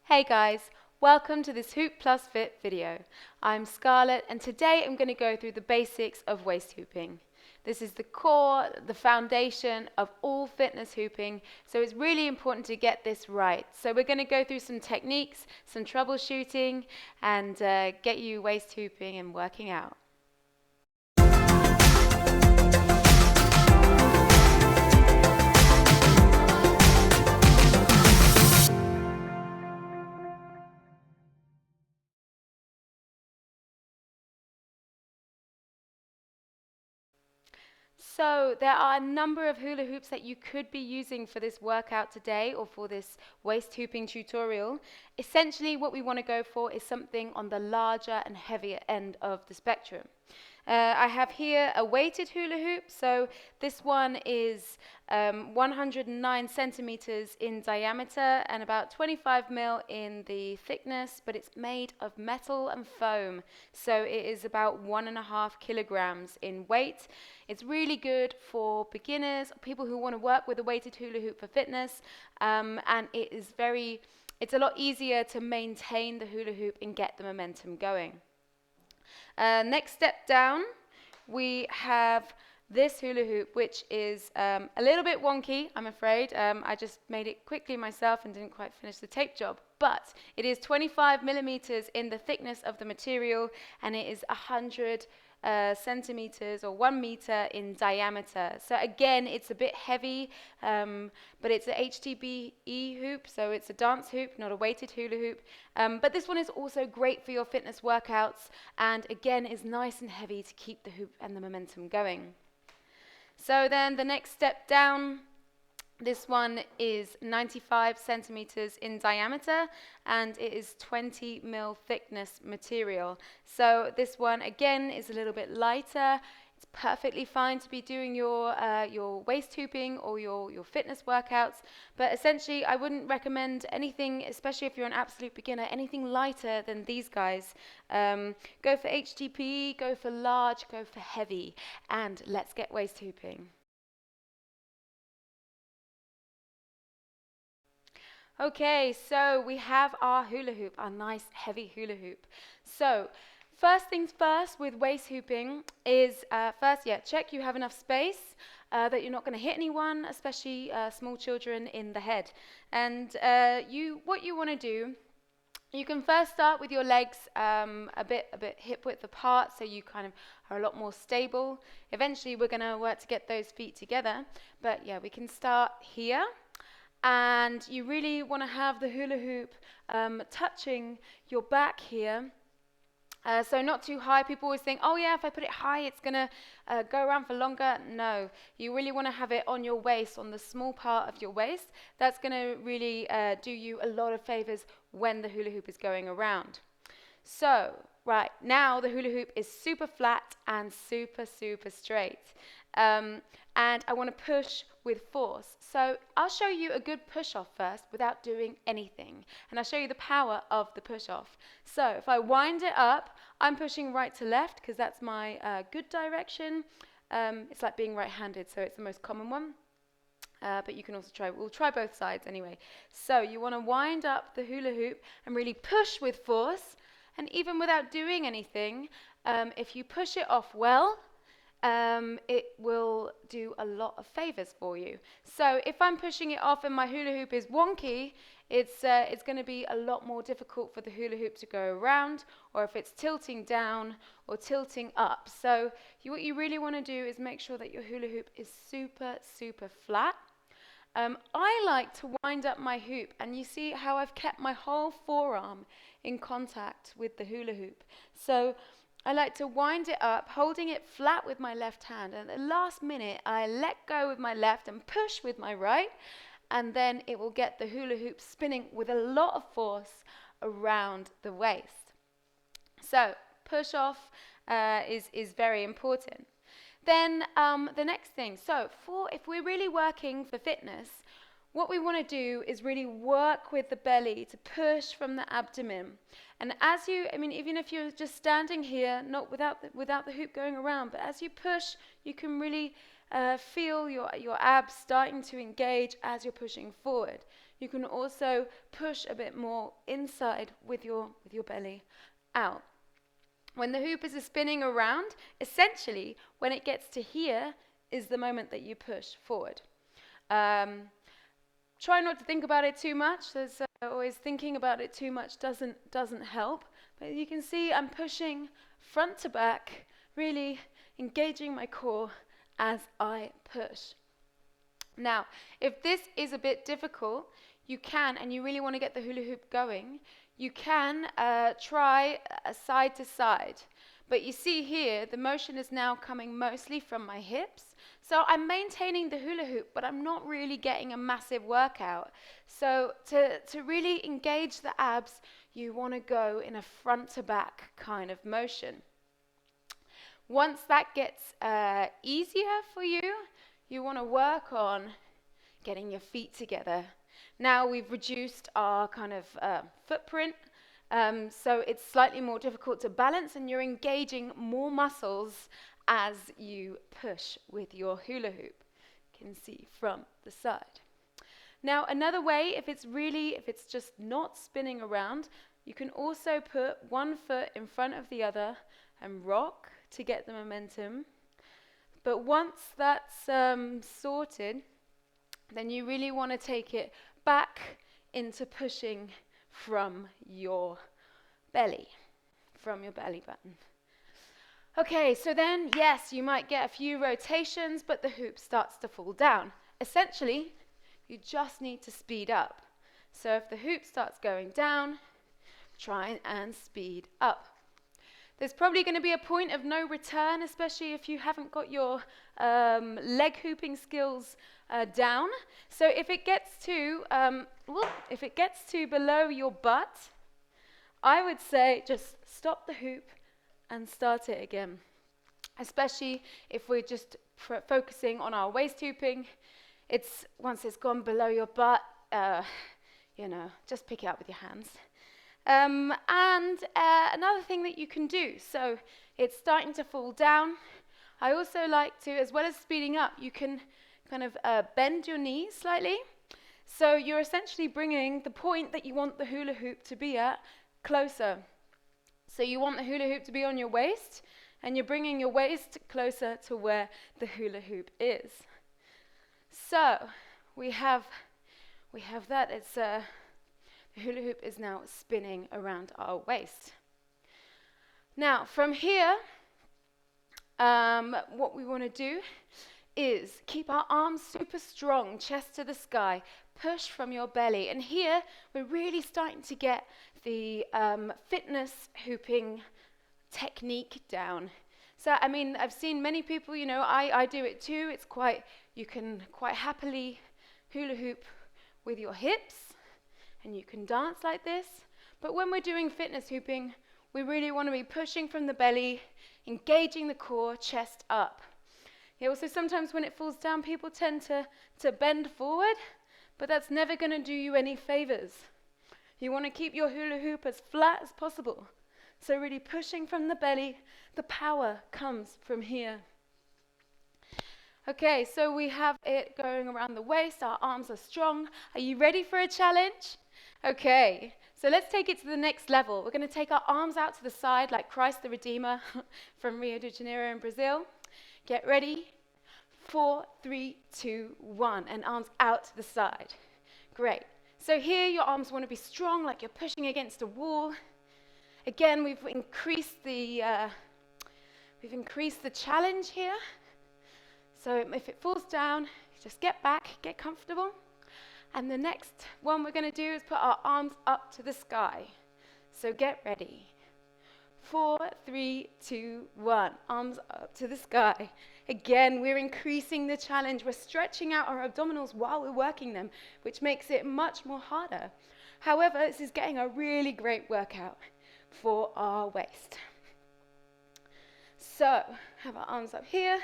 Hey guys, welcome to this Hoop Plus Fit video. I'm Scarlett and today I'm going to go through the basics of waist hooping. This is the core, the foundation of all fitness hooping, so it's really important to get this right. So we're going to go through some techniques, some troubleshooting, and get you waist hooping and working out. So there are a number of hula hoops that you could be using for this workout today or for this waist hooping tutorial. Essentially what we want to go for is something on the larger and heavier end of the spectrum. I have here a weighted hula hoop, so this one is 109 centimeters in diameter and about 25 mil in the thickness, but it's made of metal and foam, so it is about 1.5 kilograms in weight. It's really good for beginners, people who want to work with a weighted hula hoop for fitness, and it's a lot easier to maintain the hula hoop and get the momentum going. Next step down, we have this hula hoop, which is a little bit wonky, I'm afraid. I just made it quickly myself and didn't quite finish the tape job. But it is 25 millimeters in the thickness of the material, and it is 100 centimeters or 1 meter in diameter. So again, it's a bit heavy, but it's a HTBE hoop, so it's a dance hoop, not a weighted hula hoop. But this one is also great for your fitness workouts, and again is nice and heavy to keep the hoop and the momentum going. So then the next step down, this one is 95 centimeters in diameter and it is 20 mil thickness material. So this one again is a little bit lighter. It's perfectly fine to be doing your waist hooping or your fitness workouts, but essentially I wouldn't recommend anything, especially if you're an absolute beginner, anything lighter than these guys. Go for HTP, go for large, go for heavy, and let's get waist hooping. Okay, so we have our hula hoop, our nice heavy hula hoop. So first things first with waist hooping is check you have enough space, that you're not going to hit anyone, especially small children, in the head. And what you want to do, you can first start with your legs a bit hip width apart, so you kind of are a lot more stable. Eventually we're going to work to get those feet together, but yeah, we can start here. And you really want to have the hula hoop touching your back here. So not too high. People always think, oh yeah, if I put it high, it's going to go around for longer. No, you really want to have it on your waist, on the small part of your waist. That's going to really do you a lot of favors when the hula hoop is going around. So, right, now the hula hoop is super flat and super straight. And I want to push with force. So I'll show you a good push-off first without doing anything. And I'll show you the power of the push-off. So if I wind it up, I'm pushing right to left because that's my good direction. It's like being right-handed, so it's the most common one. But you can also we'll try both sides anyway. So you want to wind up the hula hoop and really push with force. And even without doing anything, if you push it off well, it will do a lot of favors for you. So if I'm pushing it off and my hula hoop is wonky, it's going to be a lot more difficult for the hula hoop to go around, or if it's tilting down or tilting up. So what you really want to do is make sure that your hula hoop is super flat. I like to wind up my hoop, and you see how I've kept my whole forearm in contact with the hula hoop. So I like to wind it up, holding it flat with my left hand, and at the last minute I let go with my left and push with my right, and then it will get the hula hoop spinning with a lot of force around the waist. So push off is very important. Then the next thing, so if we're really working for fitness, what we want to do is really work with the belly to push from the abdomen. And as you, even if you're just standing here, not without the hoop going around, but as you push, you can really feel your abs starting to engage as you're pushing forward. You can also push a bit more inside with your belly out. When the hoop is spinning around, essentially, when it gets to here is the moment that you push forward. Try not to think about it too much. There's always thinking about it too much doesn't help. But you can see I'm pushing front to back, really engaging my core as I push. Now, if this is a bit difficult, you can, and you really want to get the hula hoop going, you can try side to side. But you see here, the motion is now coming mostly from my hips. So I'm maintaining the hula hoop, but I'm not really getting a massive workout. So to really engage the abs, you want to go in a front to back kind of motion. Once that gets easier for you, you want to work on getting your feet together. Now we've reduced our kind of footprint, so it's slightly more difficult to balance, and you're engaging more muscles as you push with your hula hoop. You can see from the side. Now another way, if it's just not spinning around, you can also put one foot in front of the other and rock to get the momentum. But once that's sorted, then you really want to take it back into pushing from your belly button. Okay, so then, yes, you might get a few rotations, but the hoop starts to fall down. Essentially, you just need to speed up. So if the hoop starts going down, try and speed up. There's probably going to be a point of no return, especially if you haven't got your leg hooping skills down. So if it gets to below your butt, I would say just stop the hoop and start it again. Especially if we're just focusing on our waist hooping, once it's gone below your butt, just pick it up with your hands. Another thing that you can do, so it's starting to fall down. I also like to, as well as speeding up, you can kind of bend your knees slightly. So you're essentially bringing the point that you want the hula hoop to be at closer. So you want the hula hoop to be on your waist, and you're bringing your waist closer to where the hula hoop is. So we have that. It's the hula hoop is now spinning around our waist. Now from here, what we want to do is keep our arms super strong, chest to the sky, push from your belly. And here we're really starting to get the fitness hooping technique down. So I mean, I've seen many people, I do it too. You can quite happily hula hoop with your hips, and you can dance like this. But when we're doing fitness hooping, we really want to be pushing from the belly, engaging the core, chest up. Also sometimes when it falls down, people tend to bend forward, but that's never going to do you any favors. You want to keep your hula hoop as flat as possible. So really pushing from the belly, the power comes from here. Okay, so we have it going around the waist, our arms are strong. Are you ready for a challenge? Okay, so let's take it to the next level. We're going to take our arms out to the side like Christ the Redeemer from Rio de Janeiro in Brazil. Get ready. 4, 3, 2, 1, and arms out to the side. Great. So here your arms want to be strong, like you're pushing against a wall. Again, we've increased the challenge here. So if it falls down, just get back, get comfortable. And the next one we're going to do is put our arms up to the sky. So get ready. 4, 3, 2, 1. Arms up to the sky. Again, we're increasing the challenge. We're stretching out our abdominals while we're working them, which makes it much more harder. However, this is getting a really great workout for our waist. So, have our arms up here.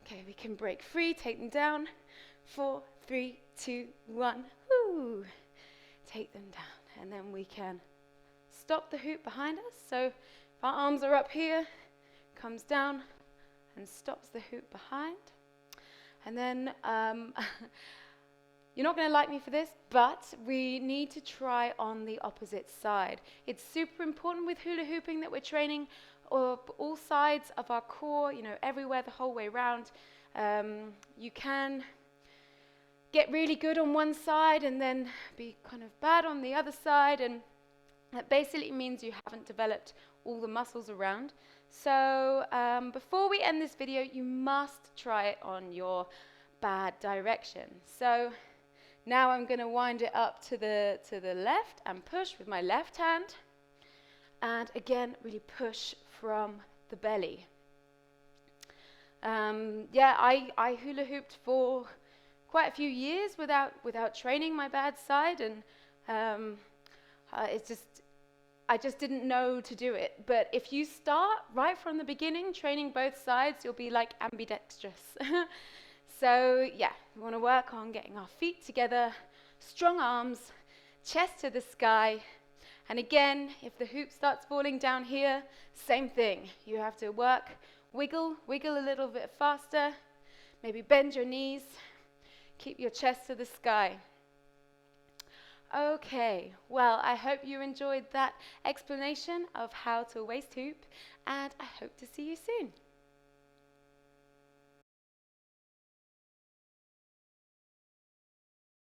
Okay, we can break free, take them down. 4, 3, 2, 1. Woo! Take them down. And then we can stop the hoop behind us. So, if our arms are up here, comes down and stops the hoop behind. And then You're not going to like me for this, but we need to try on the opposite side. It's super important with hula hooping that we're training all sides of our core, you know, everywhere, the whole way around. You can get really good on one side and then be kind of bad on the other side, and that basically means you haven't developed all the muscles around. So before we end this video, you must try it on your bad direction. So now I'm going to wind it up to the left and push with my left hand. And again, really push from the belly. Yeah, I hula hooped for quite a few years without training my bad side, and I just didn't know to do it. But if you start right from the beginning training both sides, you'll be like ambidextrous. So yeah, we want to work on getting our feet together, strong arms, chest to the sky. And again, if the hoop starts falling down here, same thing. You have to work, wiggle a little bit faster, maybe bend your knees, keep your chest to the sky. Okay, well, I hope you enjoyed that explanation of how to waist hoop, and I hope to see you soon.